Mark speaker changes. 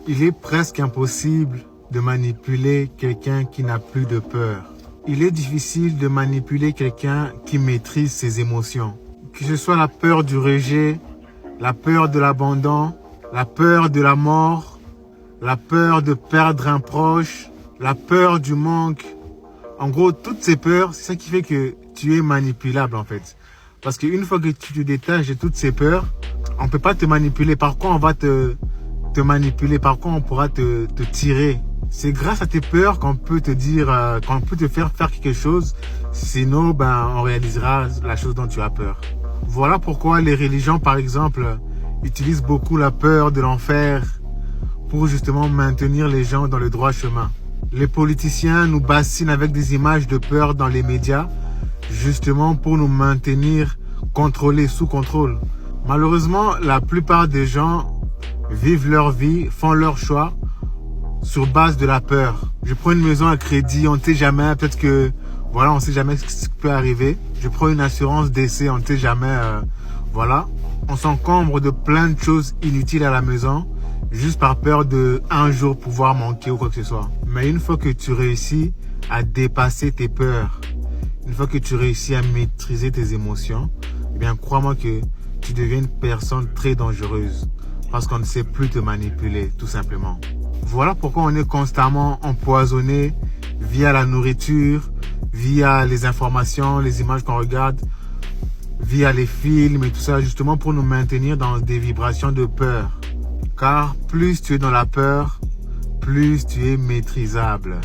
Speaker 1: Il est presque impossible de manipuler quelqu'un qui n'a plus de peur. Il est difficile de manipuler quelqu'un qui maîtrise ses émotions. Que ce soit la peur du rejet, la peur de l'abandon, la peur de la mort, la peur de perdre un proche, la peur du manque. En gros, toutes ces peurs, c'est ça qui fait que tu es manipulable en fait. Parce qu'une fois que tu te détaches de toutes ces peurs, on ne peut pas te manipuler. Par contre, on va te manipuler. Par contre, on pourra te tirer. C'est grâce à tes peurs qu'on peut te dire, qu'on peut te faire quelque chose. Sinon, on réalisera la chose dont tu as peur. Voilà pourquoi les religions, par exemple, utilisent beaucoup la peur de l'enfer pour justement maintenir les gens dans le droit chemin. Les politiciens nous bassinent avec des images de peur dans les médias, justement pour nous maintenir contrôlés, sous contrôle. Malheureusement, la plupart des gens vivent leur vie, font leur choix sur base de la peur. Je prends une maison à crédit, on ne sait jamais, peut-être que, voilà, on ne sait jamais ce qui peut arriver. Je prends une assurance décès, on ne sait jamais, voilà. On s'encombre de plein de choses inutiles à la maison, juste par peur de un jour pouvoir manquer ou quoi que ce soit. Mais une fois que tu réussis à dépasser tes peurs, une fois que tu réussis à maîtriser tes émotions, eh bien, crois-moi que tu deviens une personne très dangereuse parce qu'on ne sait plus te manipuler, tout simplement. Voilà pourquoi on est constamment empoisonné via la nourriture, via les informations, les images qu'on regarde, via les films et tout ça, justement pour nous maintenir dans des vibrations de peur. Car plus tu es dans la peur, plus tu es maîtrisable.